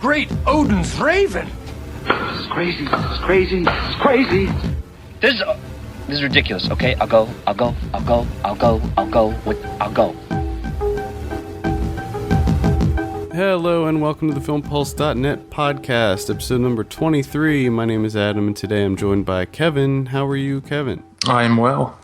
great Odin's raven. This is crazy. This is crazy. This is crazy. This is ridiculous. Okay, I'll go. Hello and welcome to the FilmPulse.net podcast, episode number 23. My name is Adam and today I'm joined by Kevin. How are you, Kevin? I am well.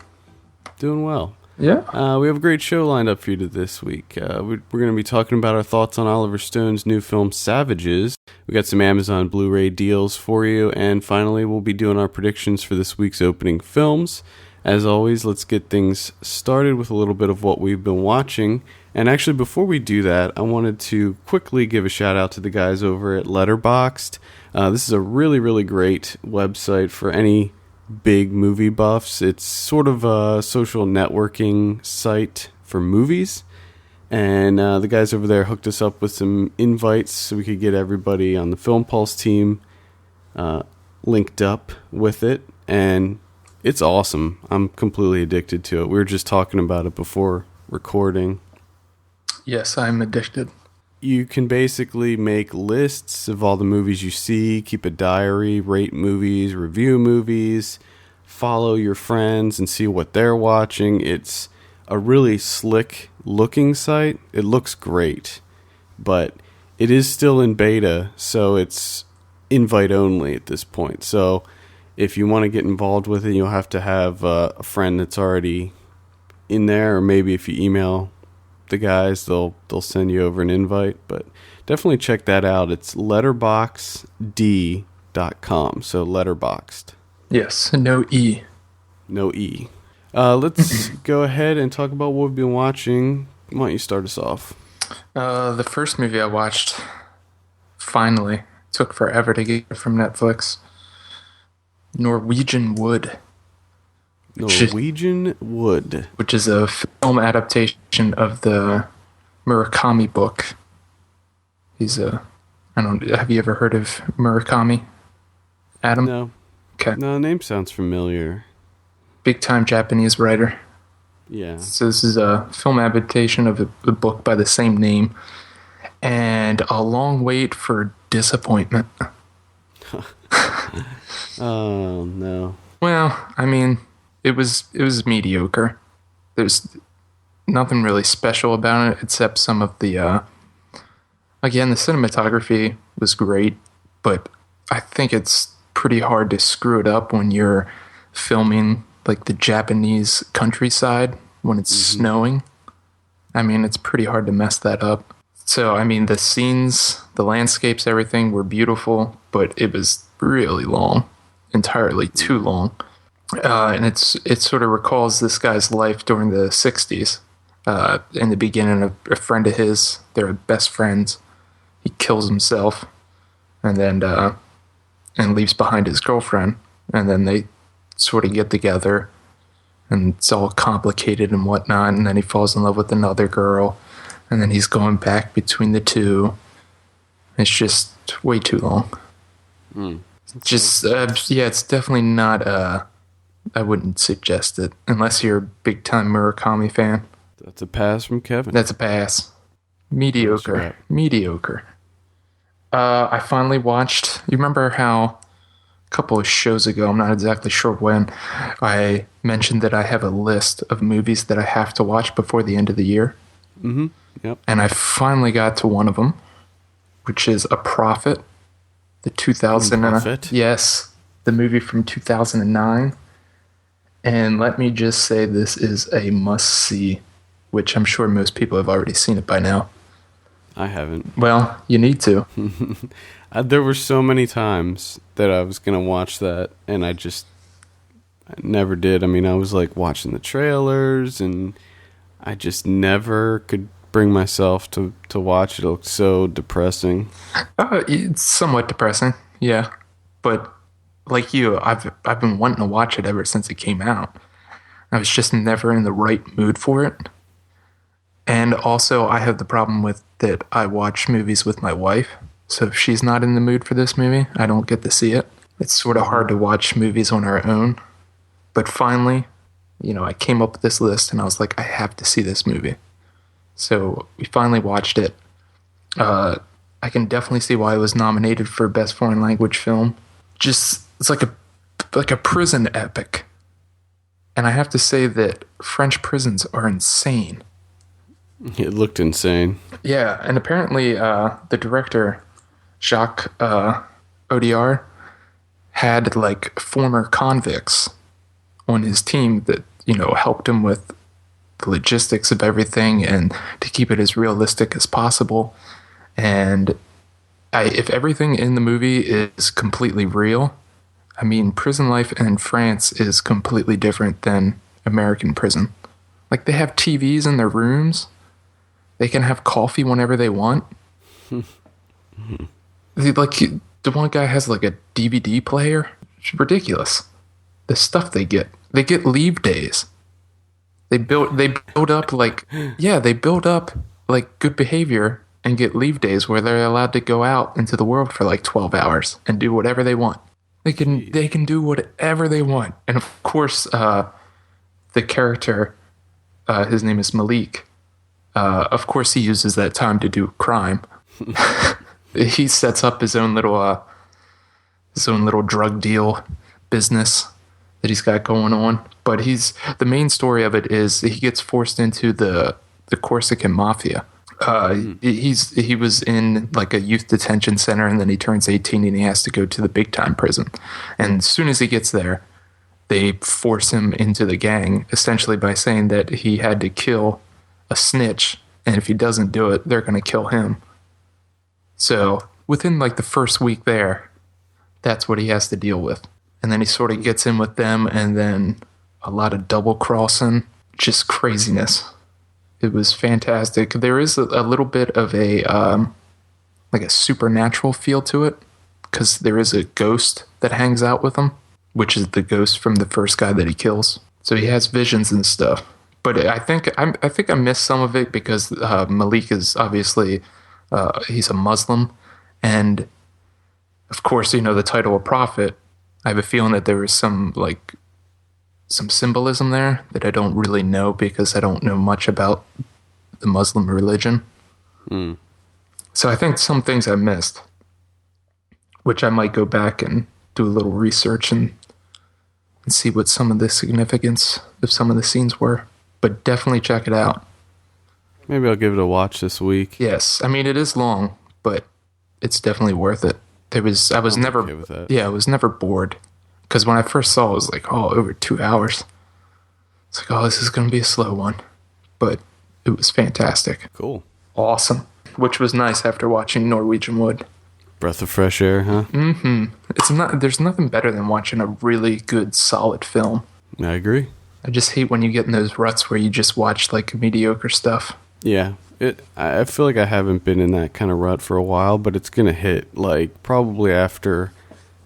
Doing well. Yeah. We have a great show lined up for you this week. We're going to be talking about our thoughts on Oliver Stone's new film, Savages. We got some Amazon Blu-ray deals for you, and finally we'll be doing our predictions for this week's opening films. As always, let's get things started with a little bit of what we've been watching. And actually, before we do that, I wanted to quickly give a shout out to the guys over at Letterboxd. This is a really, really great website for any big movie buffs. It's sort of a social networking site for movies. And the guys over there hooked us up with some invites so we could get everybody on the Film Pulse team linked up with it. And it's awesome. I'm completely addicted to it. We were just talking about it before recording. Yes, I'm addicted. You can basically make lists of all the movies you see, keep a diary, rate movies, review movies, follow your friends and see what they're watching. It's a really slick looking site. It looks great, but it is still in beta, so it's invite only at this point. So if you want to get involved with it, you'll have to have a friend that's already in there, or maybe if you email the guys, they'll send you over an invite. But definitely check that out. It's letterboxd.com. So Letterboxd. Yes, no E. No E. Let's go ahead and talk about what we've been watching. Why don't you start us off? The first movie I watched, finally, took forever to get from Netflix. Norwegian Wood. Norwegian Wood. Which is a film adaptation of the Murakami book. Have you ever heard of Murakami, Adam? No. Okay. No, the name sounds familiar. Big time Japanese writer. Yeah. So this is a film adaptation of a book by the same name. And a long wait for disappointment. Oh, no. Well, I mean, it was mediocre. There's nothing really special about it except some of the again, the cinematography was great, but I think it's pretty hard to screw it up when you're filming like the Japanese countryside when it's snowing. I mean, it's pretty hard to mess that up. So, I mean, the scenes, the landscapes, everything were beautiful, but it was really long, entirely too long. And it sort of recalls this guy's life during the 60s. In the beginning, a friend of his, they're best friends. He kills himself and then and leaves behind his girlfriend. And then they sort of get together and it's all complicated and whatnot. And then he falls in love with another girl. And then he's going back between the two. It's just way too long. Just, it's definitely not, I wouldn't suggest it unless you're a big time Murakami fan. That's a pass from Kevin. That's a pass. Mediocre. Mediocre. I finally watched, you remember how a couple of shows ago, I'm not exactly sure when, I mentioned that I have a list of movies that I have to watch before the end of the year? Mm-hmm. Yep. And I finally got to one of them, which is A Prophet. The 2000 Prophet? Yes, the movie from 2009. And let me just say this is a must-see, which I'm sure most people have already seen it by now. I haven't. Well, you need to. There were so many times that I was going to watch that, and I never did. I mean, I was like watching the trailers, and I just never could bring myself to watch it. It looked so depressing. It's somewhat depressing, yeah. But like you, I've been wanting to watch it ever since it came out. I was just never in the right mood for it. And also, I have the problem with that I watch movies with my wife. So if she's not in the mood for this movie, I don't get to see it. It's sort of hard to watch movies on our own. But finally, I came up with this list and I was like, I have to see this movie. So we finally watched it. I can definitely see why it was nominated for Best Foreign Language Film. Just, it's like a prison epic. And I have to say that French prisons are insane. It looked insane. Yeah, and apparently the director, Jacques Audiard, had like former convicts on his team that, helped him with the logistics of everything and to keep it as realistic as possible. And if everything in the movie is completely real, I mean, prison life in France is completely different than American prison. Like, they have TVs in their rooms. They can have coffee whenever they want. The one guy has like a DVD player. It's ridiculous. The stuff they get. They get leave days. They build up like good behavior and get leave days where they're allowed to go out into the world for like 12 hours and do whatever they want. They can do whatever they want. And of course, the character, his name is Malik. Of course, he uses that time to do crime. He sets up his own little drug deal business that he's got going on. But the main story of it is he gets forced into the Corsican mafia. He was in like a youth detention center, and then he turns 18 and he has to go to the big time prison. And as soon as he gets there, they force him into the gang, essentially by saying that he had to kill a snitch, and if he doesn't do it, they're going to kill him. So within like the first week there, that's what he has to deal with. And then he sort of gets in with them, and then a lot of double crossing, just craziness. It was fantastic. There is a little bit of a supernatural feel to it, because there is a ghost that hangs out with him, which is the ghost from the first guy that he kills. So he has visions and stuff. But I think I missed some of it because Malik is obviously he's a Muslim, and of course, the title of prophet. I have a feeling that there was some symbolism there that I don't really know because I don't know much about the Muslim religion. Mm. So I think some things I missed, which I might go back and do a little research and see what some of the significance of some of the scenes were. But definitely check it out. Maybe I'll give it a watch this week. Yes, I mean, it is long, but it's definitely worth it. I was never bored, because when I first saw it, it was like, over 2 hours. It's like, this is going to be a slow one, but it was fantastic. Cool. Awesome. Which was nice after watching Norwegian Wood. Breath of fresh air, huh? Mm-hmm. There's nothing better than watching a really good, solid film. I agree. I just hate when you get in those ruts where you just watch like mediocre stuff. Yeah. I feel like I haven't been in that kind of rut for a while, but it's going to hit like probably after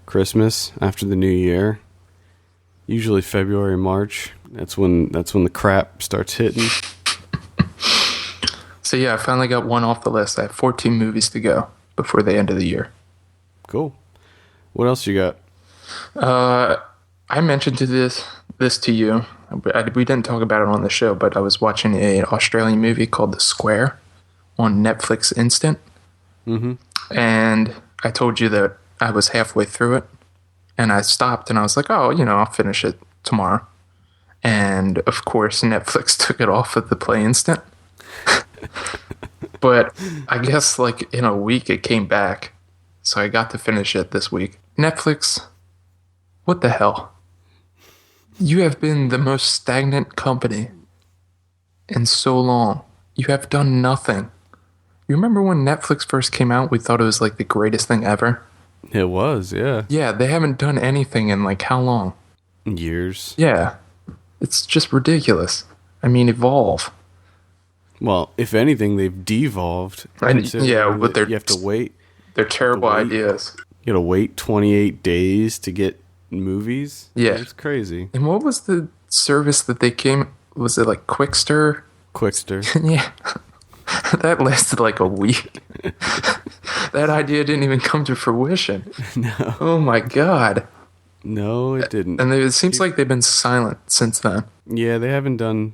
Christmas, after the new year. Usually February, March. That's when the crap starts hitting. So yeah, I finally got one off the list. I have 14 movies to go before the end of the year. Cool. What else you got? I mentioned this to you. We didn't talk about it on the show, but I was watching an Australian movie called The Square on Netflix Instant. Mm-hmm. And I told you that I was halfway through it, and I stopped, and I was like, I'll finish it tomorrow. And, of course, Netflix took it off of the Play Instant. But I guess, like, in a week it came back, so I got to finish it this week. Netflix, what the hell? You have been the most stagnant company in so long. You have done nothing. You remember when Netflix first came out, we thought it was like the greatest thing ever? It was, yeah. Yeah, they haven't done anything in like how long? Years. Yeah. It's just ridiculous. I mean, evolve. Well, if anything, they've devolved. Yeah, but you have to wait. They're terrible ideas. You gotta wait 28 days to get movies. Yeah, it's crazy. And what was the service that they came? Was it like Quickster? Yeah, that lasted like a week. That idea didn't even come to fruition. No. Oh my god. No, it didn't. And it seems like they've been silent since then. Yeah, they haven't done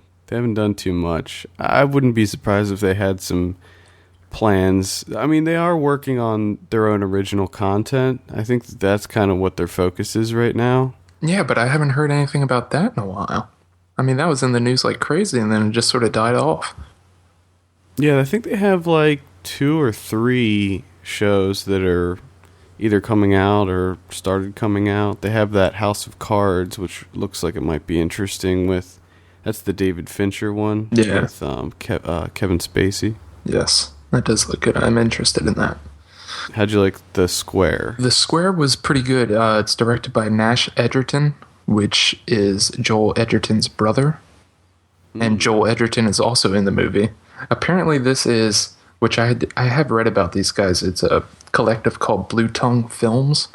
too much. I wouldn't be surprised if they had some plans. I mean, they are working on their own original content. I think that's kind of what their focus is right now. Yeah, but I haven't heard anything about that in a while. I mean, that was in the news like crazy, and then it just sort of died off. Yeah, I think they have like 2 or 3 shows that are either coming out or started coming out. They have that House of Cards, which looks like it might be interesting with... That's the David Fincher one. Yeah. With Kevin Spacey. Yes, that does look good. I'm interested in that. How'd you like The Square? The Square was pretty good. It's directed by Nash Edgerton, which is Joel Edgerton's brother. And Joel Edgerton is also in the movie. Apparently this is, which I have read about these guys, it's a collective called Blue Tongue Films,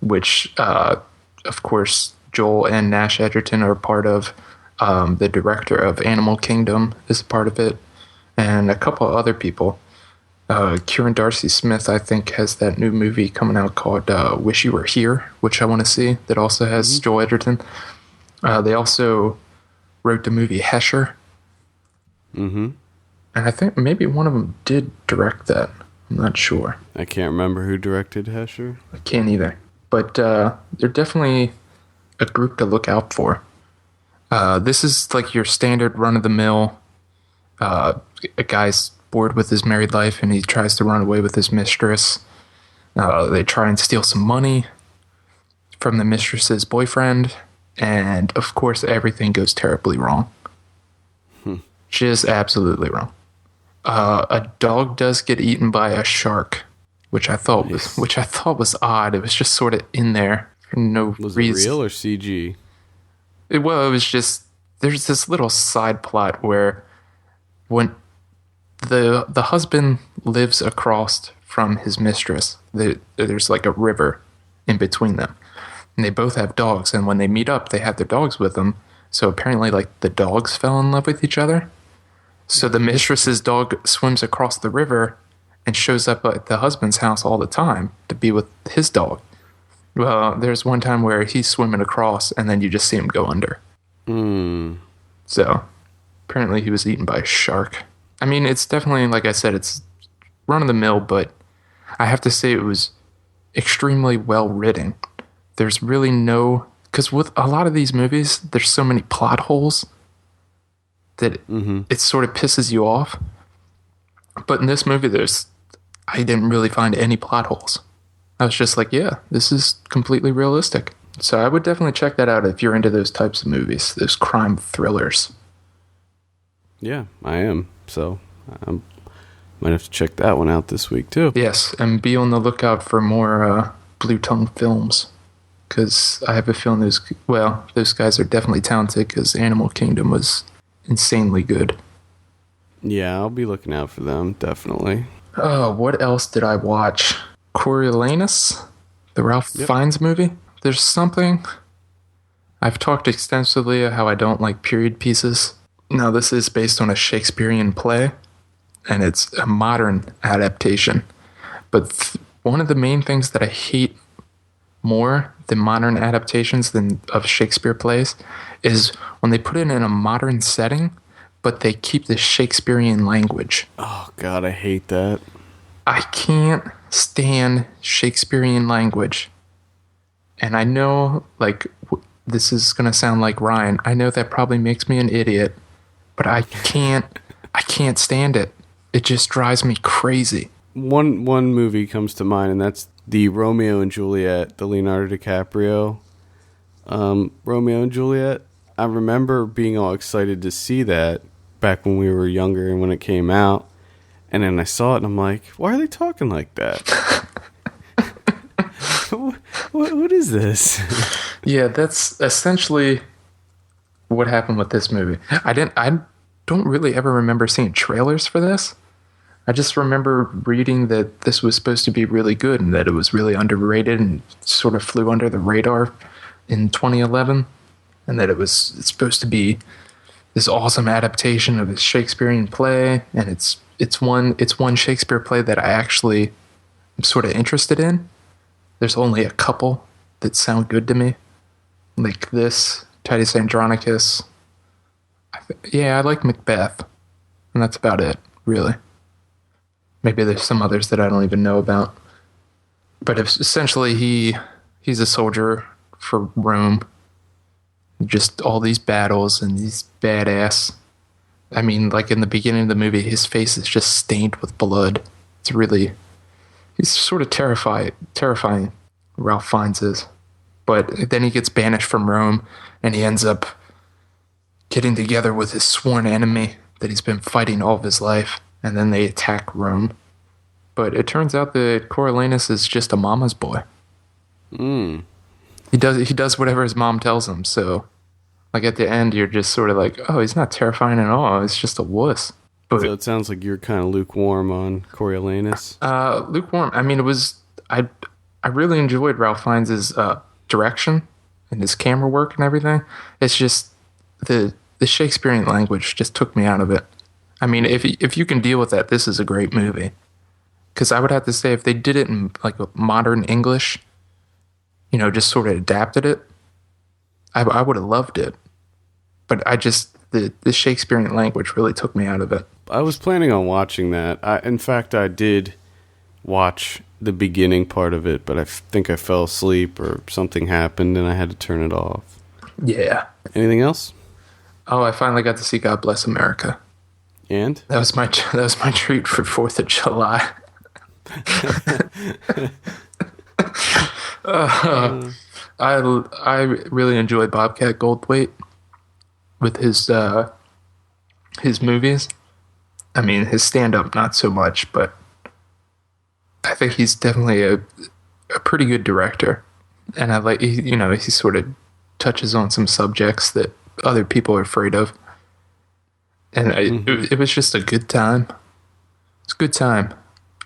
which, of course, Joel and Nash Edgerton are part of. The director of Animal Kingdom is a part of it, and a couple of other people. Kieran Darcy Smith, I think, has that new movie coming out called Wish You Were Here, which I want to see, that also has Joel Edgerton. They also wrote the movie Hesher. Mm-hmm. And I think maybe one of them did direct that. I'm not sure. I can't remember who directed Hesher. I can't either. But they're definitely a group to look out for. This is like your standard run-of-the-mill, a guy's bored with his married life and he tries to run away with his mistress. They try and steal some money from the mistress's boyfriend, and of course everything goes terribly wrong. Just absolutely wrong. A dog does get eaten by a shark, which I thought was odd. It was just sort of in there for no reason. Was it real or CG? It was just, there's this little side plot where when the husband lives across from his mistress, there's like a river in between them, and they both have dogs, and when they meet up they have their dogs with them, so apparently like the dogs fell in love with each other. So the mistress's dog swims across the river and shows up at the husband's house all the time to be with his dog. Well, there's one time where he's swimming across and then you just see him go under. So, apparently he was eaten by a shark. I mean, it's definitely, like I said, it's run-of-the-mill, but I have to say it was extremely well written. There's really no... Because with a lot of these movies, there's so many plot holes that it sort of pisses you off. But in this movie, I didn't really find any plot holes. I was just like, yeah, this is completely realistic. So I would definitely check that out if you're into those types of movies, those crime thrillers. Yeah, I am. So I might have to check that one out this week too. Yes, and be on the lookout for more Blue Tongue films. Because I have a feeling those guys are definitely talented, because Animal Kingdom was insanely good. Yeah, I'll be looking out for them, definitely. Oh, what else did I watch? Coriolanus, the Ralph Fiennes movie. There's something... I've talked extensively about how I don't like period pieces. Now, this is based on a Shakespearean play, and it's a modern adaptation. But one of the main things that I hate more than modern adaptations of Shakespeare plays is when they put it in a modern setting, but they keep the Shakespearean language. Oh, God, I hate that. I can't stand Shakespearean language. And I know, like, this is going to sound like Ryan. I know that probably makes me an idiot, but I can't stand it. It just drives me crazy. One movie comes to mind, and that's the Romeo and Juliet, the Leonardo DiCaprio Romeo and Juliet. I remember being all excited to see that back when we were younger and when it came out. And then I saw it and I'm like, why are they talking like that? What is this? Yeah, that's essentially what happened with this movie. I don't really ever remember seeing trailers for this. I just remember reading that this was supposed to be really good and that it was really underrated and sort of flew under the radar in 2011, and that it's supposed to be this awesome adaptation of a Shakespearean play, and it's one Shakespeare play that I actually am sort of interested in. There's only a couple that sound good to me, like this, Titus Andronicus. I like Macbeth, and that's about it, really. Maybe there's some others that I don't even know about. But essentially, he's a soldier for Rome. Just all these battles and these badass. I mean, like in the beginning of the movie, his face is just stained with blood. He's sort of terrifying, Ralph Fiennes is. But then he gets banished from Rome, and he ends up getting together with his sworn enemy that he's been fighting all of his life, and then they attack Rome. But it turns out that Coriolanus is just a mama's boy. He does whatever his mom tells him, so like at the end you're just sort of like, oh, he's not terrifying at all, it's just a wuss. But, so it sounds like you're kind of lukewarm on Coriolanus. Lukewarm. I mean, I really enjoyed Ralph Fiennes' direction and his camera work and everything. It's just the Shakespearean language just took me out of it. I mean, if you can deal with that, this is a great movie. Because I would have to say, if they did it in like a modern English, just sort of adapted it, I would have loved it. But the Shakespearean language really took me out of it. I was planning on watching that. In fact, I did watch the beginning part of it, but I think I fell asleep or something happened and I had to turn it off. Yeah. Anything else? Oh, I finally got to see God Bless America. And? That was my treat for 4th of July. I really enjoyed Bobcat Goldthwait with his movies. I mean, his stand-up not so much, but I think he's definitely a pretty good director. And I like, he sort of touches on some subjects that other people are afraid of. And it was just a good time. It's a good time.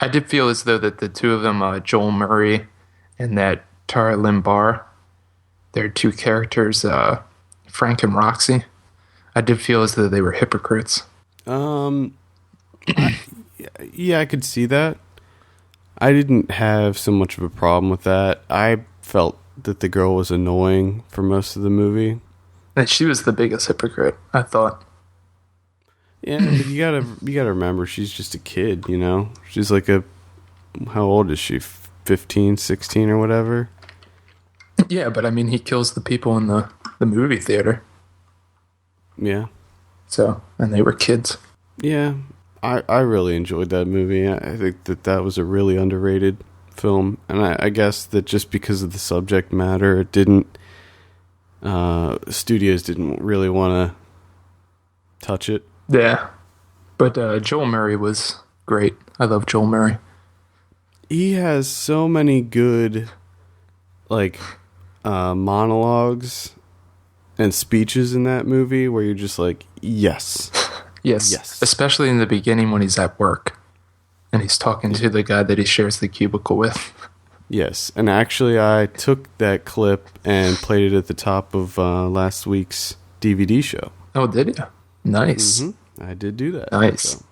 I did feel as though that the two of them, Joel Murray and that Tara Lynn Barr, their two characters, Frank and Roxy, I did feel as though they were hypocrites. Yeah, I could see that. I didn't have so much of a problem with that. I felt that the girl was annoying for most of the movie. And she was the biggest hypocrite, I thought. Yeah, but you gotta remember, she's just a kid, She's like how old is she? 15, 16 or whatever? Yeah, but I mean, he kills the people in the movie theater. Yeah. So, and they were kids. Yeah, I really enjoyed that movie. I think that was a really underrated film. And I guess that just because of the subject matter, it didn't... studios didn't really want to touch it. Yeah. But Joel Murray was great. I love Joel Murray. He has so many good, monologues and speeches in that movie where you're just like, yes. Yes. Especially in the beginning when he's at work and he's talking to the guy that he shares the cubicle with. Yes. And actually, I took that clip and played it at the top of last week's DVD show. Oh, did you? Nice. Mm-hmm. I did do that. Nice. So.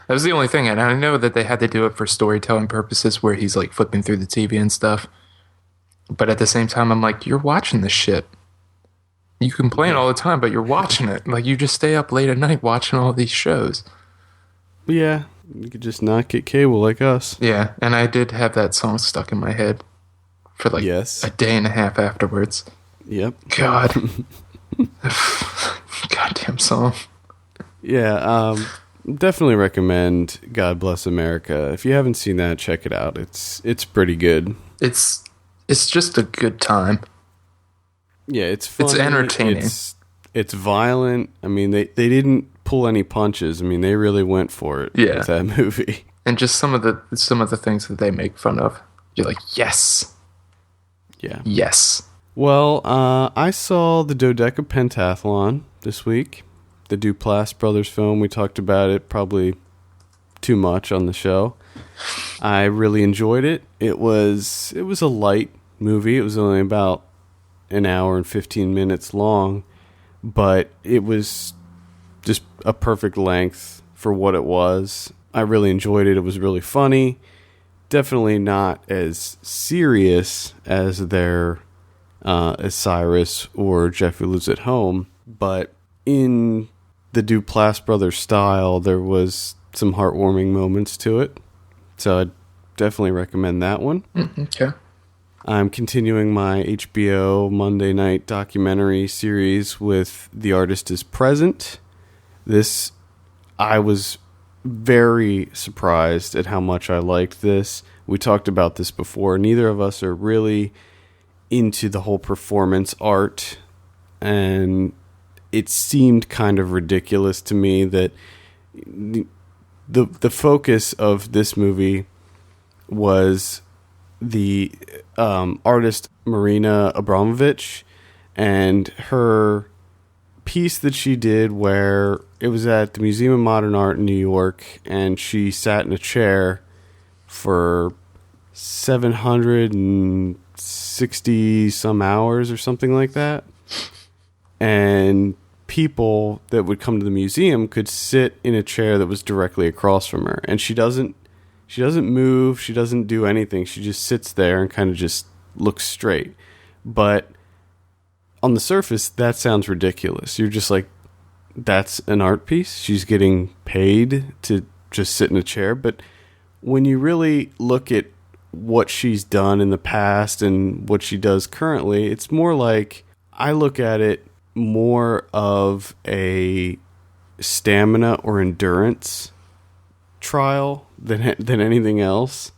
That was the only thing. And I know that they had to do it for storytelling purposes where he's like flipping through the TV and stuff. But at the same time, I'm like, you're watching this shit. You complain all the time, but you're watching it. Like, you just stay up late at night watching all these shows. Yeah, you could just not get cable like us. Yeah, and I did have that song stuck in my head for like a day and a half afterwards. Yep. God. Goddamn song. Yeah, definitely recommend God Bless America. If you haven't seen that, check it out. It's pretty good. It's just a good time. Yeah, it's funny. It's entertaining. It's violent. I mean, they didn't pull any punches. I mean, they really went for it with that movie. And just some of the things that they make fun of. You're like, yes. Yeah. Yes. Well, I saw the Do-Deca-Pentathlon this week. The Duplass brothers film. We talked about it probably too much on the show. I really enjoyed it. It was a light movie. It was only about an hour and 15 minutes long, but it was just a perfect length for what it was. I really enjoyed it. It was really funny. Definitely not as serious as as Cyrus or Jeffrey Lives at Home, but in the Duplass brothers style, there was some heartwarming moments to it. So I'd definitely recommend that one. Okay. I'm continuing my HBO Monday night documentary series with The Artist is Present. This, I was very surprised at how much I liked this. We talked about this before. Neither of us are really into the whole performance art, and it seemed kind of ridiculous to me that the focus of this movie was the artist Marina Abramovich and her piece that she did where it was at the Museum of Modern Art in New York, and she sat in a chair for 760 some hours or something like that. And people that would come to the museum could sit in a chair that was directly across from her. And she doesn't move, she doesn't do anything. She just sits there and kind of just looks straight. But on the surface, that sounds ridiculous. You're just like, that's an art piece? She's getting paid to just sit in a chair? But when you really look at what she's done in the past and what she does currently, it's more like, I look at it more of a stamina or endurance trial than anything else,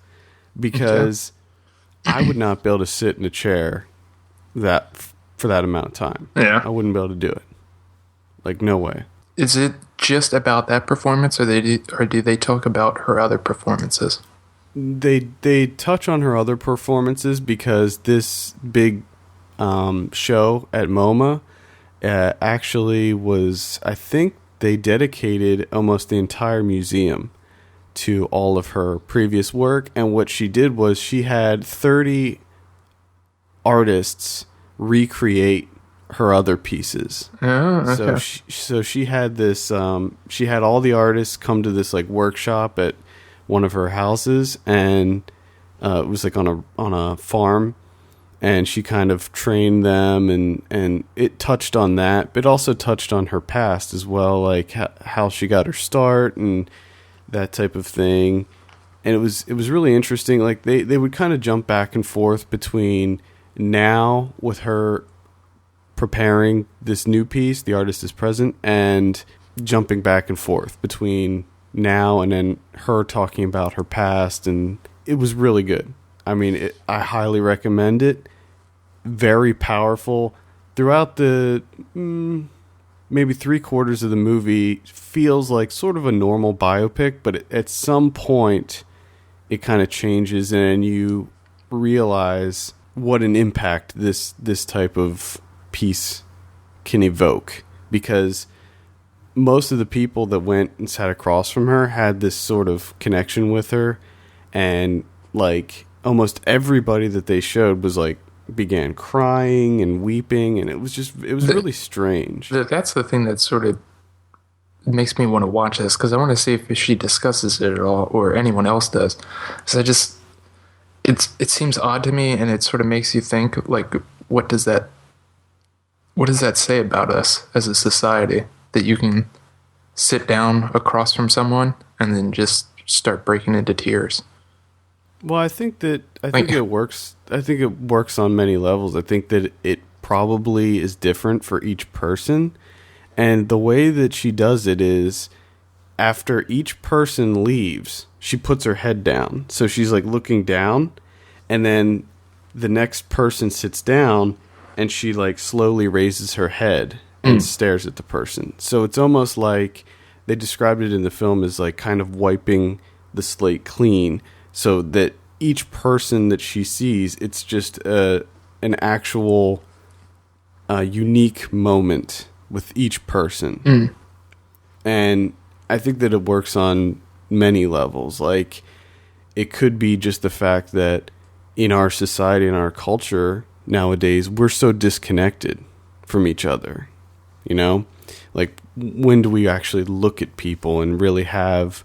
because I would not be able to sit in a chair for that amount of time. Yeah. I wouldn't be able to do it. Like, no way. Is it just about that performance, or do they talk about her other performances? They touch on her other performances because this big show at MoMA actually was, I think they dedicated almost the entire museum to all of her previous work. And what she did was she had 30 artists recreate her other pieces. Oh, okay. So she had this, she had all the artists come to this like workshop at one of her houses, and it was like on a farm, and she kind of trained them, and it touched on that, but also touched on her past as well, like how she got her start and that type of thing. And it was really interesting. Like they would kind of jump back and forth between now with her preparing this new piece, The Artist is Present, and jumping back and forth between now and then her talking about her past, and it was really good. I mean, I highly recommend it. Very powerful. Throughout the maybe 3/4 of the movie feels like sort of a normal biopic, but at some point it kind of changes, and you realize what an impact this type of piece can evoke, because most of the people that went and sat across from her had this sort of connection with her, and like almost everybody that they showed was like began crying and weeping, and it was really strange. That's the thing that sort of makes me want to watch this, because I want to see if she discusses it at all, or anyone else does. So it seems odd to me, and it sort of makes you think, like, what does that say about us as a society, that you can sit down across from someone and then just start breaking into tears? Well, I think it works. I think it works on many levels. I think that it probably is different for each person. And the way that she does it is, after each person leaves, she puts her head down. So she's like looking down, and then the next person sits down, and she like slowly raises her head and stares at the person. So it's almost like they described it in the film as like kind of wiping the slate clean, so that each person that she sees, it's just an actual unique moment with each person. And I think that it works on many levels. Like, it could be just the fact that in our society, in our culture nowadays, we're so disconnected from each other. You know, like, when do we actually look at people and really have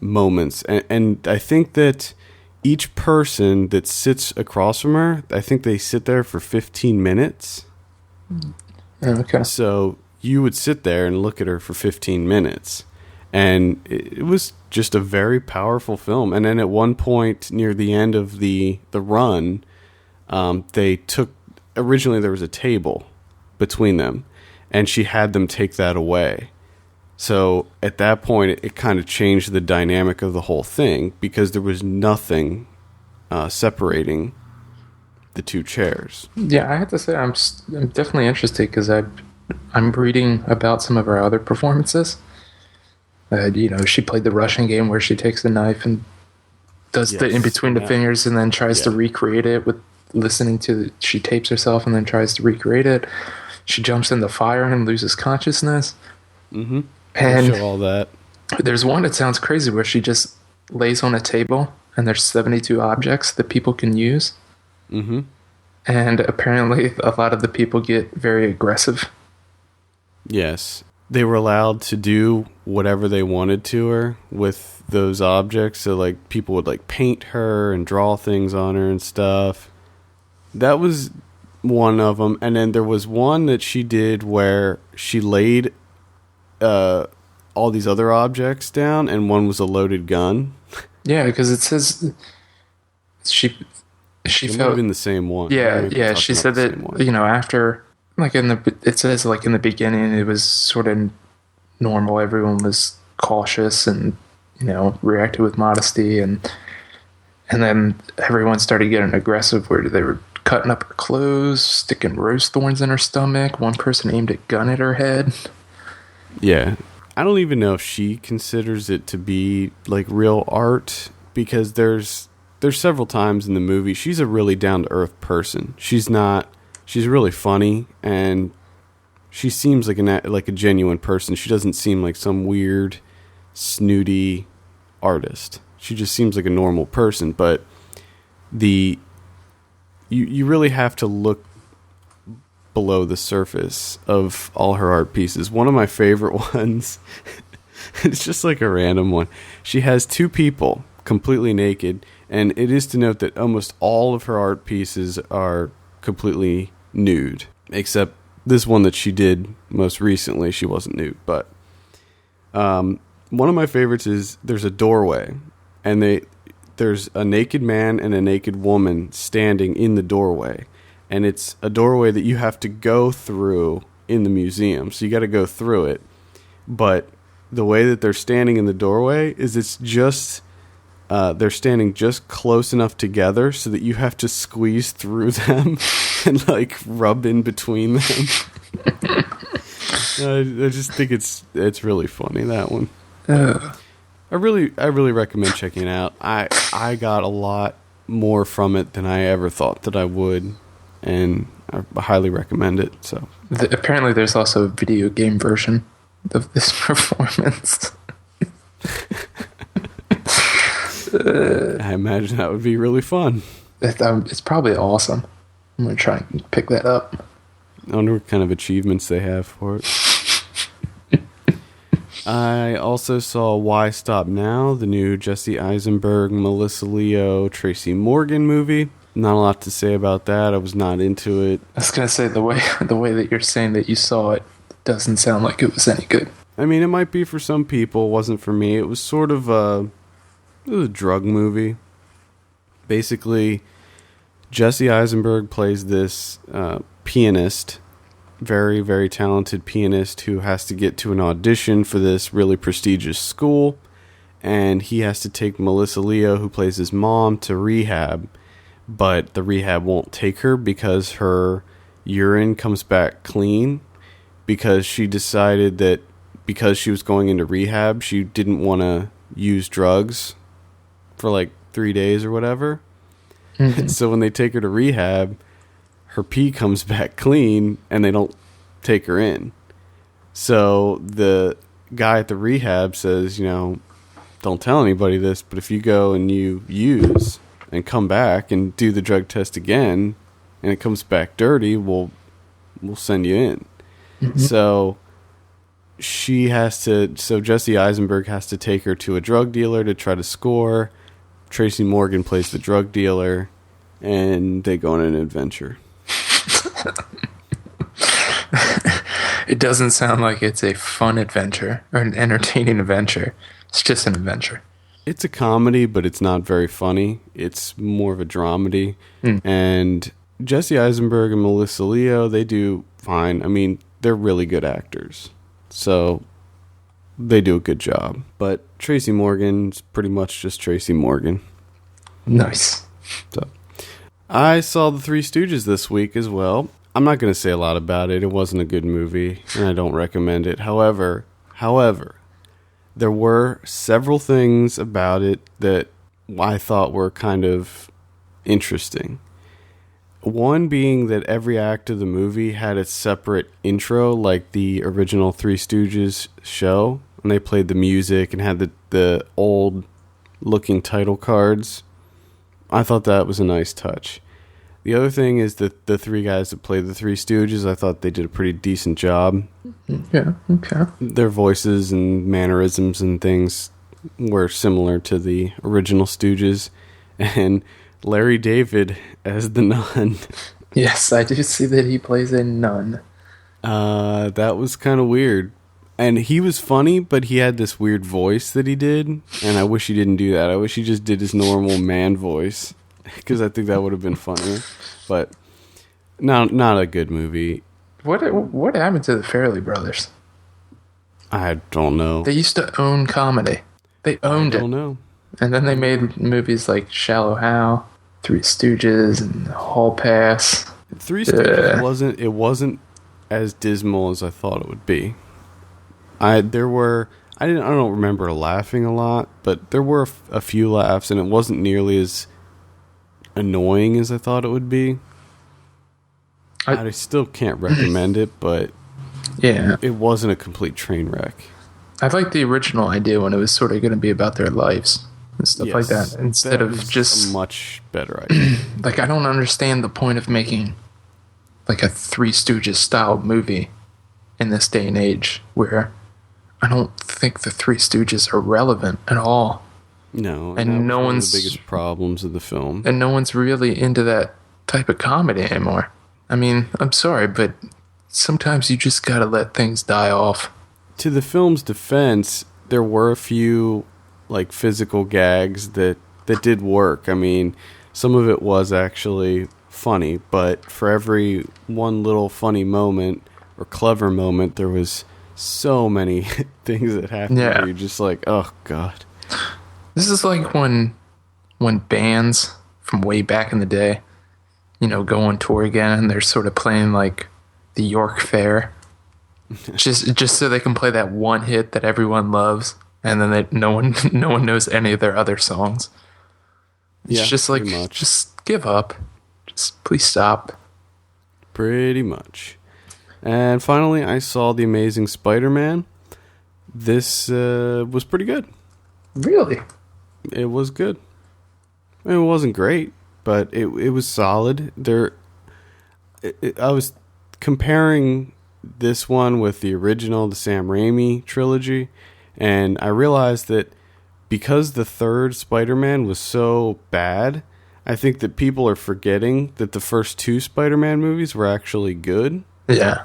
moments? And I think that each person that sits across from her, I think they sit there for 15 minutes. Okay. So you would sit there and look at her for 15 minutes. And it was just a very powerful film. And then at one point near the end of the run, originally there was a table between them, and she had them take that away. So at that point, it kind of changed the dynamic of the whole thing, because there was nothing separating the two chairs. Yeah, I have to say I'm definitely interested, because I'm reading about some of her other performances. She played the Russian game where she takes the knife and does the in between the fingers, and then tries to recreate it with listening to. She tapes herself and then tries to recreate it. She jumps in the fire and loses consciousness. Mm-hmm. And show all that. There's one that sounds crazy where she just lays on a table and there's 72 objects that people can use. Mm-hmm. And apparently a lot of the people get very aggressive. Yes. They were allowed to do whatever they wanted to her with those objects. So, like, people would, like, paint her and draw things on her and stuff. That was one of them. And then there was one that she did where she laid all these other objects down, and one was a loaded gun. Yeah, because it says she it felt might have been the same one. Yeah. She said that after, like, it says, like, in the beginning it was sort of normal. Everyone was cautious and reacted with modesty, and then everyone started getting aggressive, where they were cutting up her clothes, sticking rose thorns in her stomach. One person aimed a gun at her head. Yeah. I don't even know if she considers it to be, like, real art, because there's several times in the movie she's a really down-to-earth person. She's really funny, and she seems like a genuine person. She doesn't seem like some weird, snooty artist. She just seems like a normal person, but you really have to look below the surface of all her art pieces. One of my favorite ones, it's just like a random one. She has two people completely naked, and it is to note that almost all of her art pieces are completely nude, except this one that she did most recently. She wasn't nude, but one of my favorites is there's a doorway, and there's a naked man and a naked woman standing in the doorway. And it's a doorway that you have to go through in the museum. So you got to go through it. But the way that they're standing in the doorway is it's just, they're standing just close enough together so that you have to squeeze through them and, like, rub in between them. I just think it's really funny, that one. I really recommend checking it out. I got a lot more from it than I ever thought that I would. And I highly recommend it. So apparently there's also a video game version of this performance. I imagine that would be really fun. It's probably awesome. I'm going to try and pick that up. I wonder what kind of achievements they have for it. I also saw Why Stop Now, the new Jesse Eisenberg, Melissa Leo, Tracy Morgan movie. Not a lot to say about that. I was not into it. I was going to say, the way that you're saying that you saw it doesn't sound like it was any good. I mean, it might be for some people. It wasn't for me. It was sort of a drug movie. Basically, Jesse Eisenberg plays this pianist, very, very talented pianist who has to get to an audition for this really prestigious school. And he has to take Melissa Leo, who plays his mom, to rehab. But the rehab won't take her because her urine comes back clean, because she decided that because she was going into rehab, she didn't want to use drugs for like 3 days or whatever. Mm-hmm. So when they take her to rehab, her pee comes back clean and they don't take her in. So the guy at the rehab says, don't tell anybody this, but if you go and you use and come back and do the drug test again, and it comes back dirty, we'll send you in. Mm-hmm. So Jesse Eisenberg has to take her to a drug dealer to try to score. Tracy Morgan plays the drug dealer, and they go on an adventure. It doesn't sound like it's a fun adventure or an entertaining adventure. It's just an adventure. It's a comedy, but it's not very funny. It's more of a dramedy. And Jesse Eisenberg and Melissa Leo, they do fine. I mean, they're really good actors. So they do a good job. But Tracy Morgan's pretty much just Tracy Morgan. Nice. So I saw the Three Stooges this week as well. I'm not going to say a lot about it. It wasn't a good movie, and I don't recommend it. However, there were several things about it that I thought were kind of interesting. One being that every act of the movie had its separate intro, like the original Three Stooges show, and they played the music and had the old-looking title cards. I thought that was a nice touch. The other thing is that the three guys that played the Three Stooges, I thought they did a pretty decent job. Yeah, okay. Their voices and mannerisms and things were similar to the original Stooges. And Larry David as the nun. Yes, I do see that he plays a nun. That was kind of weird. And he was funny, but he had this weird voice that he did. And I wish he didn't do that. I wish he just did his normal man voice. Because I think that would have been funnier. But not a good movie. What happened to the Farrelly brothers? I don't know. They used to own comedy. They owned it. I don't know. And then they made movies like Shallow Hal, Three Stooges, and Hall Pass. Three Stooges wasn't as dismal as I thought it would be. I don't remember laughing a lot, but there were a few laughs, and it wasn't nearly as annoying as I thought it would be. I still can't recommend it, but yeah, it wasn't a complete train wreck. I like the original idea when it was sort of going to be about their lives and stuff like that, instead of just a much better idea. Like, I don't understand the point of making like a Three Stooges style movie in this day and age, where I don't think the Three Stooges are relevant at all. No, and no one's one of the biggest problems of the film. And no one's really into that type of comedy anymore. I mean, I'm sorry, but sometimes you just gotta let things die off. To the film's defense, there were a few like physical gags that did work. I mean, some of it was actually funny, but for every one little funny moment or clever moment, there was so many things that happened where you're just like, oh god. This is like when bands from way back in the day, go on tour again, and they're sort of playing like the York Fair, just so they can play that one hit that everyone loves, and then no one knows any of their other songs. It's just like, just give up, just please stop. Pretty much. And finally, I saw The Amazing Spider-Man. This was pretty good. Really? It was good. It wasn't great, but it was solid. I was comparing this one with the original, the Sam Raimi trilogy, and I realized that because the third Spider-Man was so bad, I think that people are forgetting that the first two Spider-Man movies were actually good. Yeah.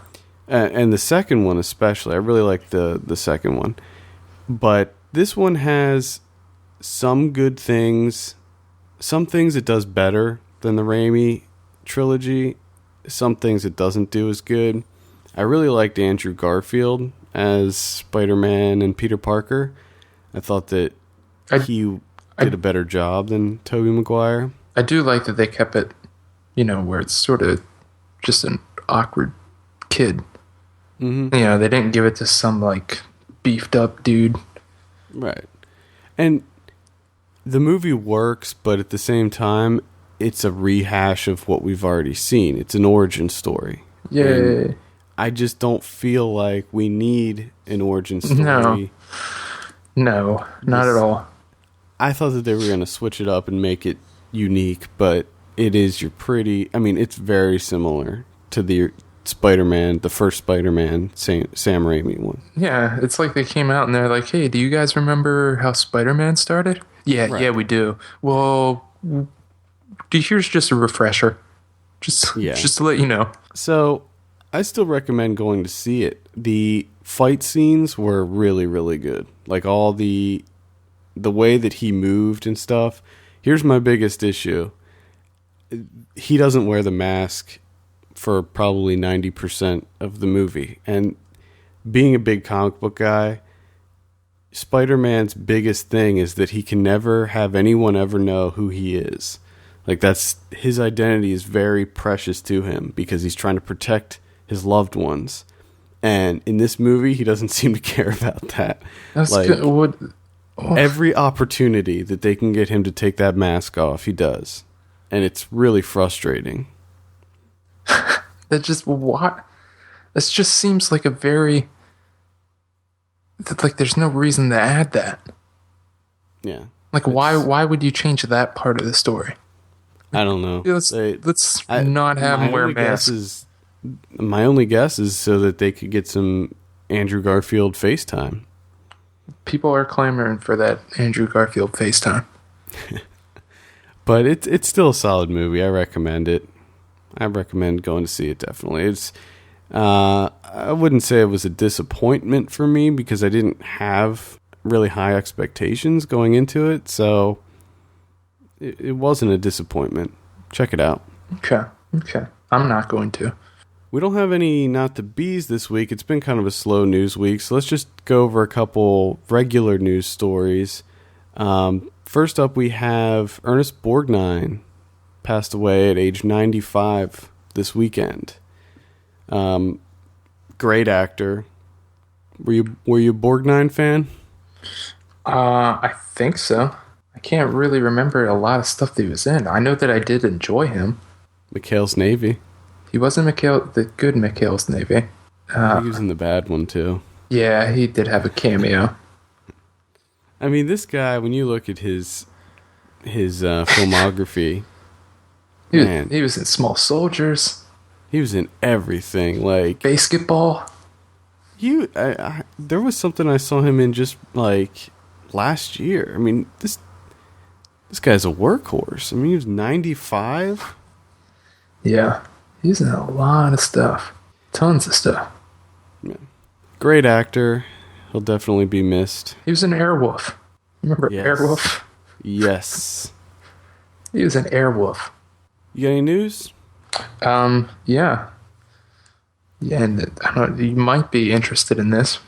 And the second one especially. I really like the second one. But this one has some good things, some things it does better than the Raimi trilogy, some things it doesn't do as good. I really liked Andrew Garfield as Spider-Man and Peter Parker. I thought that he did a better job than Tobey Maguire. I do like that they kept it, where it's sort of just an awkward kid. Mm-hmm. They didn't give it to some like beefed up dude. Right. And the movie works, but at the same it's a rehash of what we've already seen. It's an origin story. Yeah. And I just don't feel like we need an origin story. No, not at all. I thought that they were going to switch it up and make it unique, but it's very similar to the Spider-Man, the first Spider-Man, Sam Raimi one. Yeah, it's like they came out and they're like, hey, do you guys remember how Spider-Man started? Yeah, right. Yeah, we do. Well, here's just a refresher. Just to let you know. So, I still recommend going to see it. The fight scenes were really, really good. Like all the way that he moved and stuff. Here's my biggest issue. He doesn't wear the mask for probably 90% of the movie. And being a big comic book guy, Spider-Man's biggest thing is that he can never have anyone ever know who he is. Like that's his identity is very precious to him because he's trying to protect his loved ones. And in this movie, he doesn't seem to care about that. That's like, good. Every opportunity that they can get him to take that mask off, he does. And it's really frustrating. That just what? This just seems like a very like there's no reason to add that. Yeah. Like why would you change that part of the story? I don't know. Let's not have him wear masks. My only guess is so that they could get some Andrew Garfield FaceTime. People are clamoring for that Andrew Garfield FaceTime. But it's still a solid movie. I recommend it. I recommend going to see it, definitely. It's I wouldn't say it was a disappointment for me because I didn't have really high expectations going into it, so it wasn't a disappointment. Check it out. Okay. I'm not going to. We don't have any Not the Bees this week. It's been kind of a slow news week, so let's just go over a couple regular news stories. First up, we have Earnest Borgnine passed away at age 95 this weekend. Great actor. Were you a Borgnine fan? I think so. I can't really remember a lot of stuff that he was in. I know that I did enjoy him. McHale's Navy. He wasn't the good McHale's Navy. He was in the bad one too. Yeah, he did have a cameo. I mean, this guy, when you look at his filmography, he was in Small Soldiers. He was in everything, like basketball. There was something I saw him in just like last year. I mean, this guy's a workhorse. I mean, he was 95. Yeah, he's in a lot of stuff, tons of stuff. Yeah. Great actor. He'll definitely be missed. He was an Airwolf. Remember Yes. Airwolf? Yes. He was an Airwolf. You got any news? Yeah. Yeah, and you might be interested in this.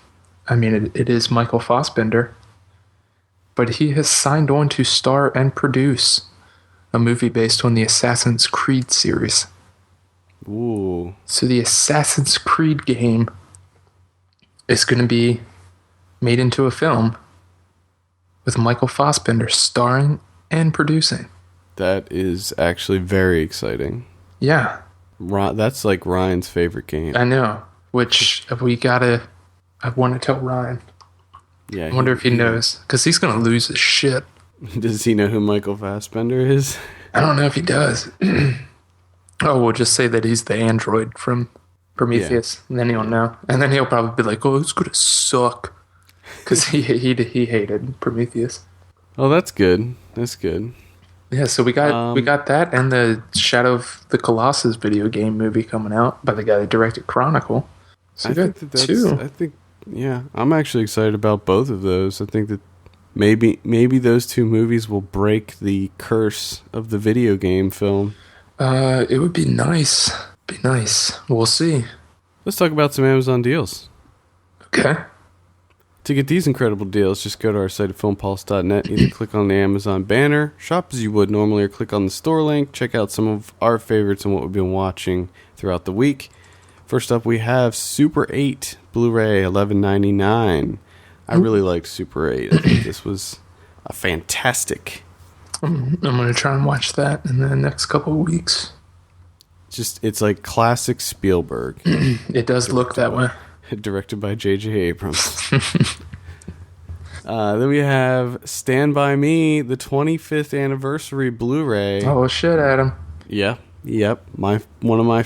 I mean, it is Michael Fassbender. But he has signed on to star and produce a movie based on the Assassin's Creed series. Ooh. So the Assassin's Creed game is going to be made into a film with Michael Fassbender starring and producing. That is actually very exciting. Yeah. That's like Ryan's favorite game. I know. Which I want to tell Ryan. Yeah. I wonder if he knows. Because he's going to lose his shit. Does he know who Michael Fassbender is? I don't know if he does. Oh, we'll just say that he's the android from Prometheus. Yeah. And then he'll know. And then he'll probably be like, oh, it's going to suck. Because he hated Prometheus. Oh, that's good. That's good. Yeah, so we got that and the Shadow of the Colossus video game movie coming out by the guy that directed Chronicle. So I'm actually excited about both of those. I think that maybe those two movies will break the curse of the video game film. It would be nice. We'll see. Let's talk about some Amazon deals. Okay. To get these incredible deals, just go to our site at filmpulse.net. Either click on the Amazon banner, shop as you would normally, or click on the store link. Check out some of our favorites and what we've been watching throughout the week. First up, we have Super 8 Blu-ray, $11.99. I really liked Super 8. I think this was a fantastic. I'm going to try and watch that in the next couple of weeks. It's like classic Spielberg. It does look that way. Directed by J.J. Abrams. Then we have Stand By Me, the 25th anniversary Blu-ray. Oh, shit, Adam. Yep. One of my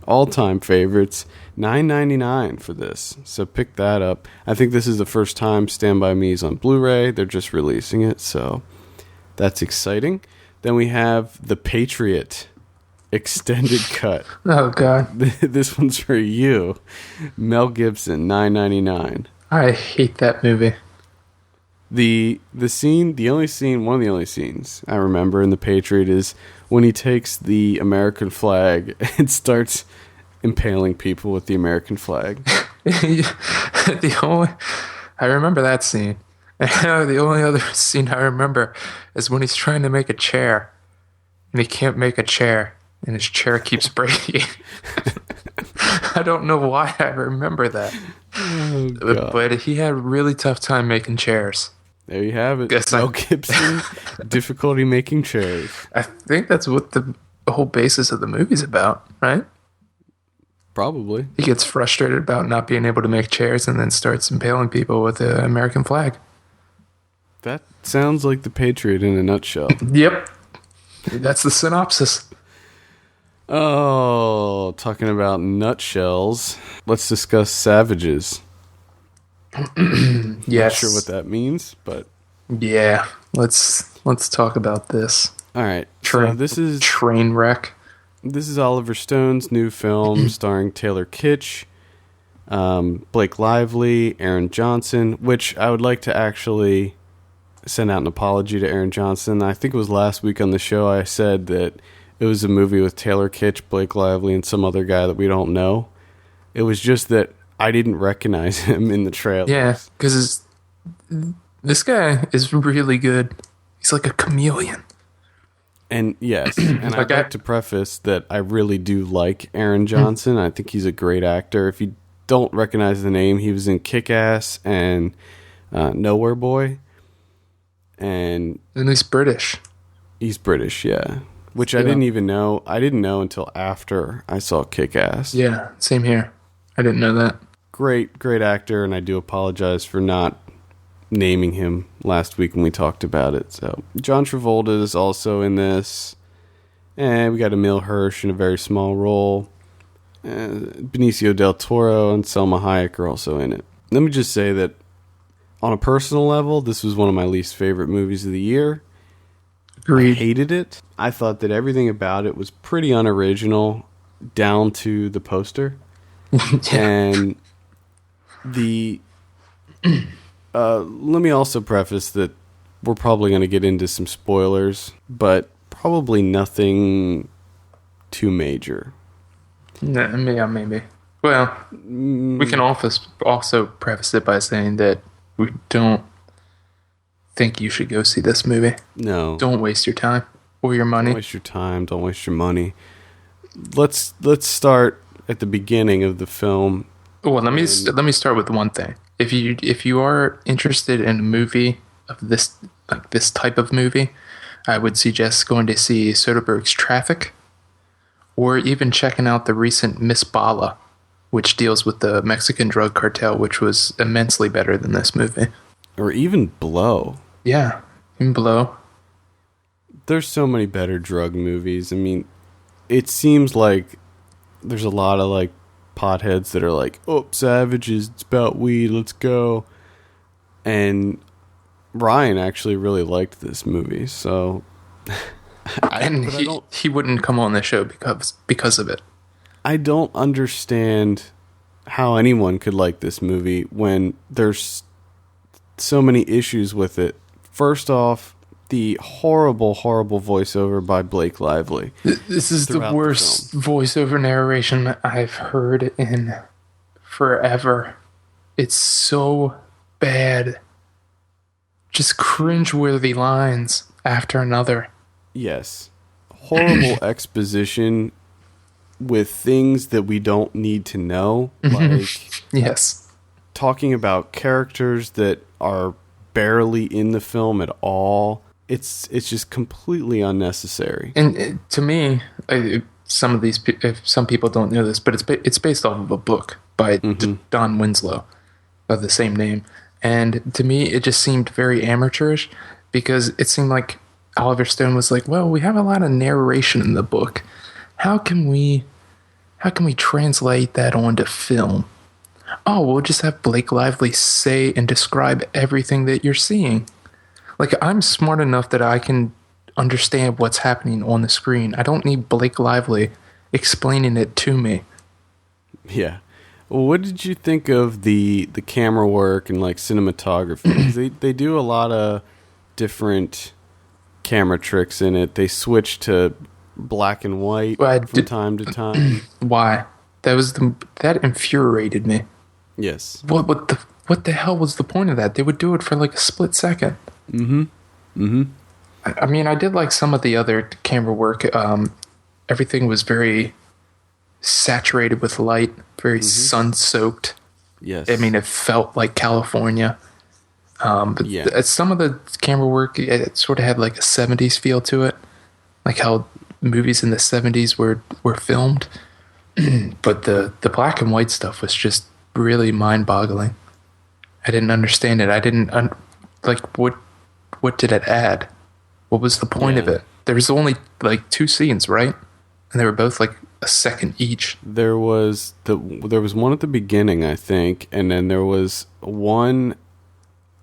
all-time favorites. $9.99 for this. So pick that up. I think this is the first time Stand By Me is on Blu-ray. They're just releasing it, so that's exciting. Then we have The Patriot, extended cut. Oh God, This one's for you, Mel Gibson, $9.99. I hate that movie. The scene, one of the only scenes I remember in The Patriot is when he takes the American flag and starts impaling people with the American flag. I remember that scene. The only other scene I remember is when he's trying to make a chair and he can't make a chair and his chair keeps breaking. I don't know why I remember that. Oh, but he had a really tough time making chairs. There you have it. Mel Gibson, difficulty making chairs. I think that's what the whole basis of the movie's about, right? Probably. He gets frustrated about not being able to make chairs and then starts impaling people with the American flag. That sounds like The Patriot in a nutshell. Yep. That's the synopsis. Oh, talking about nutshells, let's discuss Savages. Yes. Not sure what that means, but yeah, let's talk about this. all right. So this is Train Wreck. This is Oliver Stone's new film starring Taylor Kitsch, Blake Lively, Aaron Johnson, which I would like to actually send out an apology to Aaron Johnson. I think it was last week on the show I said that it was a movie with Taylor Kitsch, Blake Lively, and some other guy that we don't know. It was just that I didn't recognize him in the trailer. Yeah, because this guy is really good. He's like a chameleon. And yes, and I'd like to preface that I really do like Aaron Johnson. I think he's a great actor. If you don't recognize the name, he was in Kick-Ass and Nowhere Boy. And he's British. He's British, yeah. Which I didn't even know. I didn't know until after I saw Kick-Ass. Yeah, same here. I didn't know that. Great actor, and I do apologize for not naming him last week when we talked about it. So John Travolta is also in this, and we got Emile Hirsch in a very small role. Benicio del Toro and Selma Hayek are also in it. Let me just say that on a personal level, this was one of my least favorite movies of the year. Agreed. I hated it. I thought that everything about it was pretty unoriginal, down to the poster. And let me also preface that we're probably going to get into some spoilers, but probably nothing too major. Yeah, maybe. Well, we can also preface it by saying that we don't think you should go see this movie. No. Don't waste your time or your money. Don't waste your time. Don't waste your money. Let's start at the beginning of the film. Well, let me start with one thing. If you are interested in a movie of this type of movie, I would suggest going to see Soderbergh's Traffic, or even checking out the recent Miss Bala, which deals with the Mexican drug cartel, which was immensely better than this movie. Or even Blow. Yeah, even Blow. There's so many better drug movies. I mean, it seems like there's a lot of like potheads that are like, oh, Savages, it's about weed, let's go. And Ryan actually really liked this movie, so he wouldn't come on the show because of it. I don't understand how anyone could like this movie when there's so many issues with it. First off, the horrible voiceover by Blake Lively. This is the worst voiceover narration I've heard in forever. It's so bad. Just cringeworthy lines after another. Yes. Horrible exposition with things that we don't need to know. Like, yes. Talking about characters that are barely in the film at all. It's just completely unnecessary. And to me, some people don't know this, but it's based off of a book by Don Winslow of the same name. And to me, it just seemed very amateurish because it seemed like Oliver Stone was like, well, we have a lot of narration in the book. How can we translate that onto film? Oh, we'll just have Blake Lively say and describe everything that you're seeing. Like, I'm smart enough that I can understand what's happening on the screen. I don't need Blake Lively explaining it to me. Yeah. Well, what did you think of the camera work and like cinematography? 'Cause they do a lot of different camera tricks in it. They switch to black and white from time to time. Why? That infuriated me. Yes. What the hell was the point of that? They would do it for like a split second. I mean, I did like some of the other camera work. Everything was very saturated with light, very sun-soaked. Yes. I mean, it felt like California. But some of the camera work, it sort of had like a 70s feel to it, like how movies in the 70s were filmed. But the black and white stuff was just really mind-boggling. I didn't understand it. I didn't what did it add? What was the point of it? There was only like 2 scenes, right? And they were both like a second each. There was one at the beginning, I think, and then there was one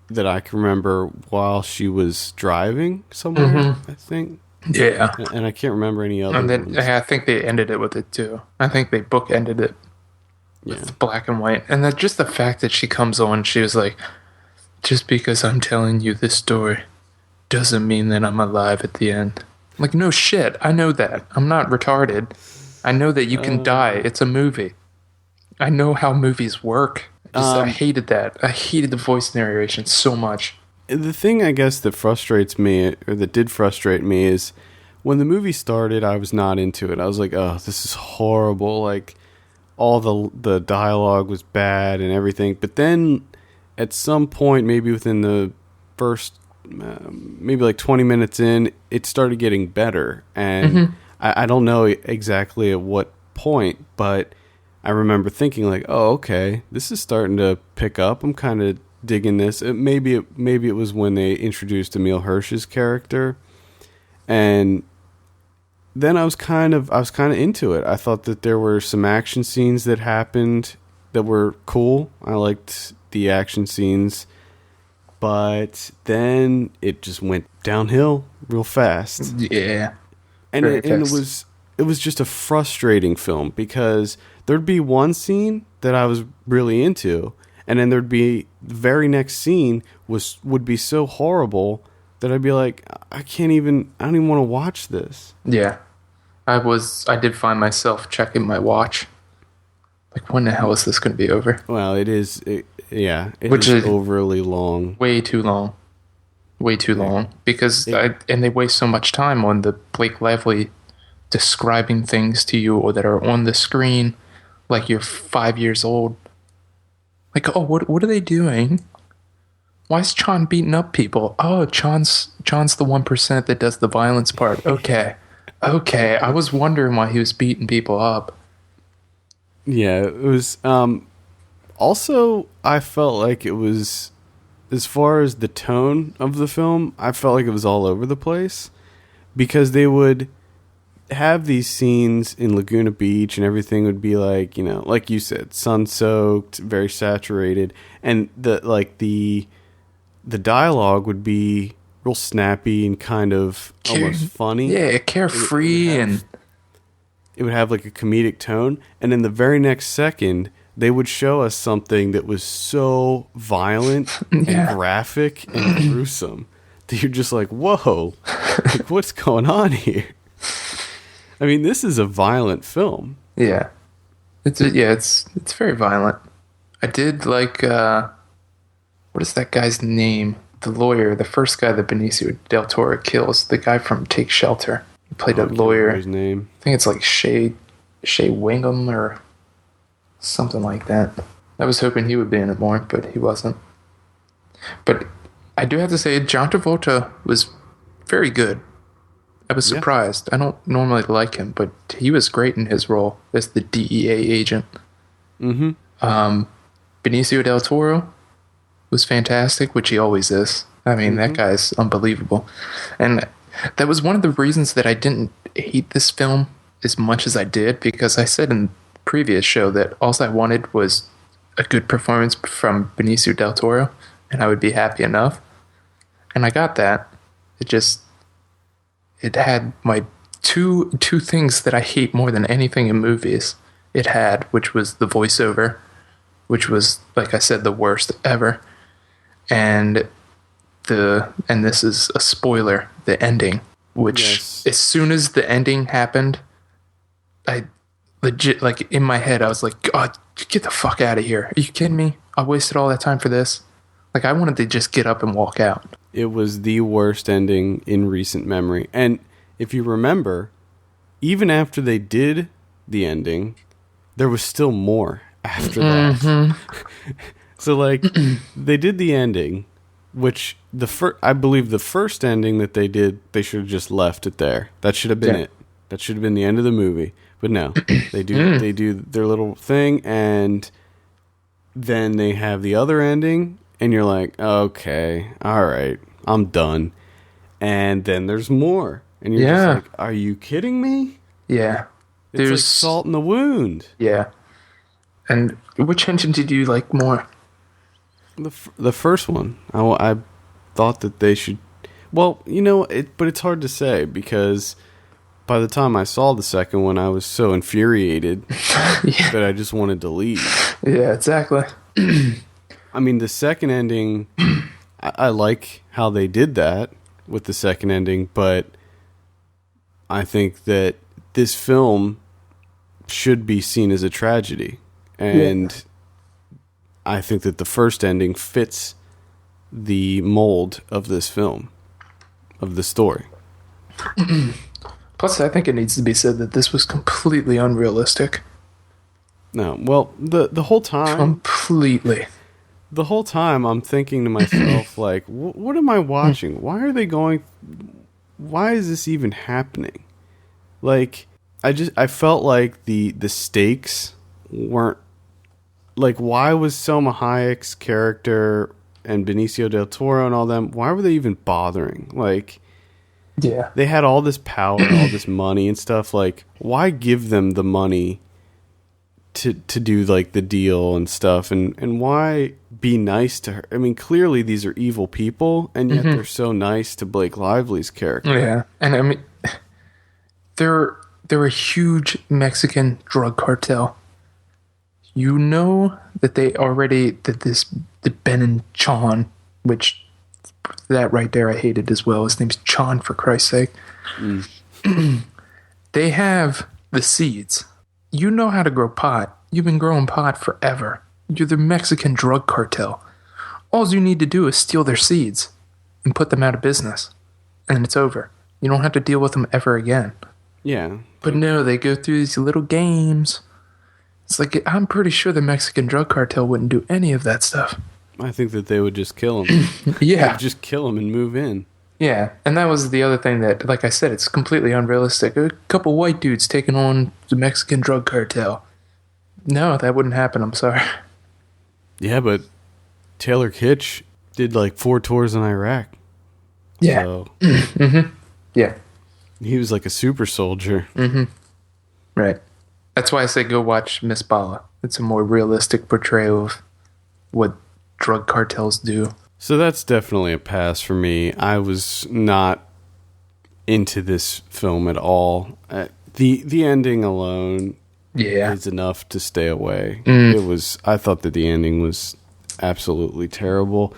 that I can remember while she was driving somewhere, I think. Yeah. And I can't remember any other And then ones. I think they ended it with it too. I think they bookended it with black and white. And then just the fact that she comes on, she was like, just because I'm telling you this story doesn't mean that I'm alive at the end. Like, no shit. I know that. I'm not retarded. I know that you can die. It's a movie. I know how movies work. I hated that. I hated the voice narration so much. The thing, I guess, that frustrates me, or that did frustrate me, is when the movie started, I was not into it. I was like, oh, this is horrible. Like, all the dialogue was bad and everything. But then, at some point, maybe within the first, maybe like 20 minutes in, it started getting better. And I don't know exactly at what point, but I remember thinking like, oh, okay, this is starting to pick up. I'm kind of digging this. Maybe it was when they introduced Emile Hirsch's character, and then I was kind of into it. I thought that there were some action scenes that happened that were cool. I liked the action scenes, but then it just went downhill real fast. Yeah. And it was just a frustrating film because there'd be one scene that I was really into, and then there'd be the very next scene would be so horrible that I'd be like, I don't even want to watch this. Yeah. I did find myself checking my watch. Like, when the hell is this going to be over? Well, it is overly long. Way too long. Way too long. Because, and they waste so much time on the Blake Lively describing things to you or that are on the screen like you're 5 years old. Like, oh, what are they doing? Why is Chon beating up people? Oh, Chon's the 1% that does the violence part. Okay. I was wondering why he was beating people up. Yeah, it was. Also, I felt like it was, as far as the tone of the film, I felt like it was all over the place because they would have these scenes in Laguna Beach and everything would be like, you know, like you said, sun-soaked, very saturated, and the dialogue would be real snappy and kind of almost funny. Yeah, carefree, and it would have like a comedic tone, and in the very next second they would show us something that was so violent and graphic and gruesome that you're just like, whoa, like, what's going on here? I mean, this is a violent film. Yeah. It's very violent. I did like what is that guy's name? The lawyer, the first guy that Benicio del Toro kills, the guy from Take Shelter. He played a lawyer. His name. I think it's like Shea Wingham or something like that. I was hoping he would be in it more, but he wasn't. But I do have to say, John Travolta was very good. I was surprised. I don't normally like him, but he was great in his role as the DEA agent. Benicio del Toro was fantastic, which he always is. I mean, that guy's unbelievable. And that was one of the reasons that I didn't hate this film as much as I did, because I said in the previous show that all I wanted was a good performance from Benicio del Toro, and I would be happy enough. And I got that. It had my two things that I hate more than anything in movies. It had, which was the voiceover, which was, like I said, the worst ever, and this is a spoiler, the ending, which as soon as the ending happened, I legit, like, in my head, I was like, God, get the fuck out of here. Are you kidding me? I wasted all that time for this. Like, I wanted to just get up and walk out. It was the worst ending in recent memory. And if you remember, even after they did the ending, there was still more after that. So, like, they did the ending, which I believe the first ending that they did, they should have just left it there. That should have been it. That should have been the end of the movie. But no, they do their little thing, and then they have the other ending, and you're like, okay, all right, I'm done. And then there's more, and you're just like, are you kidding me? Yeah, it's like salt in the wound. Yeah. And which ending did you like more? The first one. I thought that they should. Well, you know, but it's hard to say because by the time I saw the second one, I was so infuriated that I just wanted to leave. Yeah, exactly. I mean, the second ending, I like how they did that with the second ending, but I think that this film should be seen as a tragedy. And I think that the first ending fits the mold of this film, of the story. Plus, I think it needs to be said that this was completely unrealistic. No, well, the whole time... Completely. The whole time, I'm thinking to myself, like, what am I watching? Why are they going... Why is this even happening? Like, I felt like the stakes weren't... Like, why was Selma Hayek's character and Benicio del Toro and all them, why were they even bothering? Like... Yeah. They had all this power, all this money and stuff. Like, why give them the money to do, like, the deal and stuff? And why be nice to her? I mean, clearly these are evil people, and yet they're so nice to Blake Lively's character. Yeah. And, I mean, they're a huge Mexican drug cartel. You know that the Ben and Chon, which... That right there I hated as well. His name's Chon, for Christ's sake. They have the seeds. You know how to grow pot. You've been growing pot forever. You're the Mexican drug cartel. All you need to do is steal their seeds and put them out of business. And it's over. You don't have to deal with them ever again. Yeah. But no, they go through these little games. It's like, I'm pretty sure the Mexican drug cartel wouldn't do any of that stuff. I think that they would just kill him. Yeah. Just kill him and move in. Yeah, and that was the other thing that, like I said, it's completely unrealistic. A couple white dudes taking on the Mexican drug cartel. No, that wouldn't happen, I'm sorry. Yeah, but Taylor Kitsch did like 4 tours in Iraq. Yeah. So Yeah. He was like a super soldier. Right. That's why I say go watch Miss Bala. It's a more realistic portrayal of what drug cartels do. So that's definitely a pass for me. I was not into this film at all. The ending alone is enough to stay away. I thought that the ending was absolutely terrible.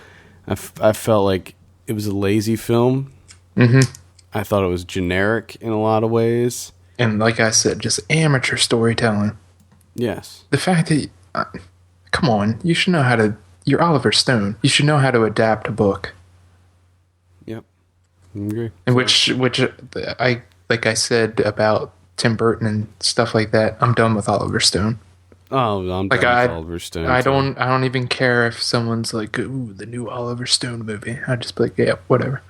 I felt like it was a lazy film. I thought it was generic in a lot of ways. And like I said, just amateur storytelling. Yes. The fact that, come on, you should know how to... You're Oliver Stone. You should know how to adapt a book. Yep. I agree. And which I like I said about Tim Burton and stuff like that, I'm done with Oliver Stone. Oh, I'm done with Oliver Stone. I don't even care if someone's like, ooh, the new Oliver Stone movie. I'd just be like, yeah, whatever.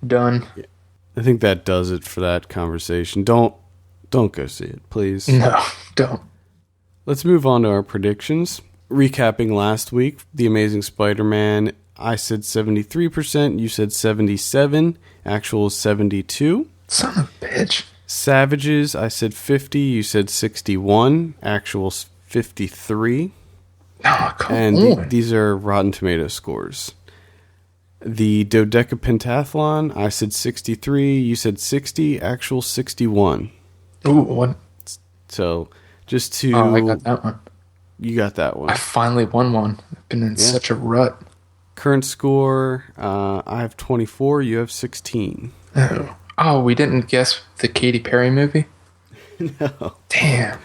Done. Yeah. I think that does it for that conversation. Don't go see it, please. No, don't. Let's move on to our predictions. Recapping last week, The Amazing Spider-Man, I said 73%, you said 77%, actual 72%. Son of a bitch. Savages, I said 50%, you said 61%, actual 53%. Oh, come and on. These are Rotten Tomato scores. The Do-Deca-Pentathlon, I said 63, you said 60, actual 61. Ooh, what? So, just to... Oh, I got that one. You got that one. I finally won one. I've been in such a rut. Current score, I have 24, you have 16. Oh, we didn't guess the Katy Perry movie? No. Damn.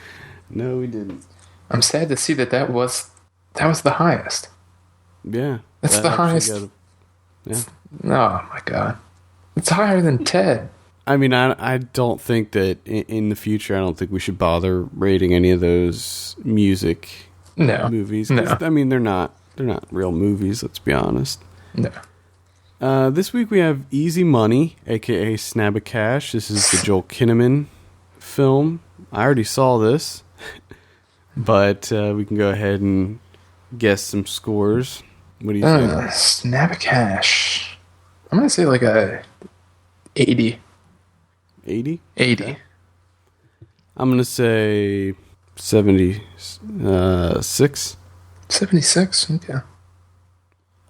No, we didn't. I'm sad to see that was the highest. Yeah. That's the highest. Yeah. Oh, my God. It's higher than Ted. I mean, I don't think that in the future, I don't think we should bother rating any of those music movies. No. I mean, they're not real movies, let's be honest. No. This week we have Easy Money, a.k.a. Snab a Cash. This is the Joel Kinnaman film. I already saw this, but we can go ahead and guess some scores. What do you think? Snap a Cash. I'm going to say like a 80. 80? 80. Okay. I'm going to say 76. 76? Okay.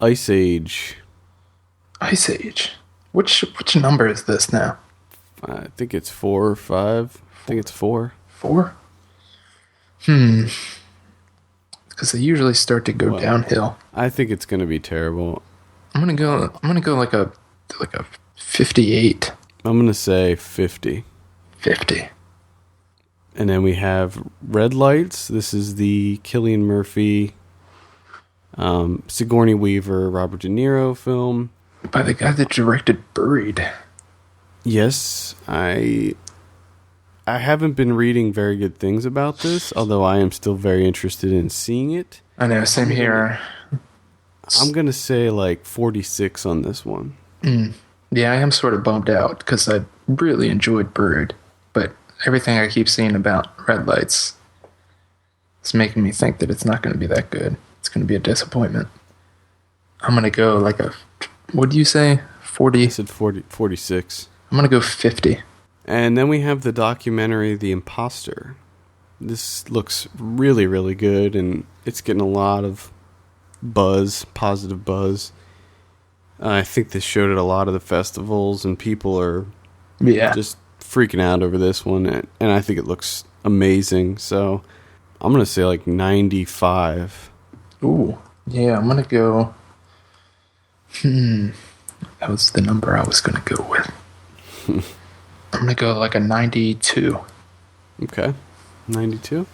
Ice Age. Ice Age. Which number is this now? I think it's 4 or 5. I think it's 4. 4? Because they usually start to go downhill. I think it's going to be terrible. I'm gonna go like a 58. I'm going to say 50. 50. And then we have Red Lights. This is the Cillian Murphy, Sigourney Weaver, Robert De Niro film. By the guy that directed Buried. Yes, I haven't been reading very good things about this, although I am still very interested in seeing it. I know, same here. I'm going to say like 46 on this one. Yeah, I am sort of bummed out because I really enjoyed Buried, but everything I keep seeing about Red Lights is making me think that it's not going to be that good. It's going to be a disappointment. I'm going to go like what do you say? 40? I said 46. I'm going to go 50. And then we have the documentary The Imposter. This looks really, really good, and it's getting a lot of buzz, positive buzz. I think this showed at a lot of the festivals, and people are just freaking out over this one, and I think it looks amazing. So I'm going to say like 95. Ooh. Yeah, I'm going to go... That was the number I was going to go with. I'm going to go like a 92. Okay. 92.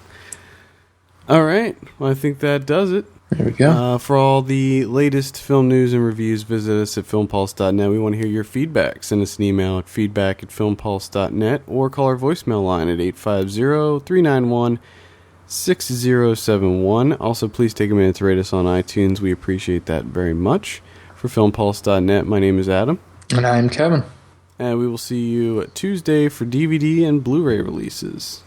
All right. Well, I think that does it. There we go. For all the latest film news and reviews, visit us at filmpulse.net. We want to hear your feedback. Send us an email at feedback@filmpulse.net or call our voicemail line at 850-391-6071. Also, please take a minute to rate us on iTunes. We appreciate that very much. For filmpulse.net, my name is Adam. And I'm Kevin. And we will see you Tuesday for DVD and Blu-ray releases.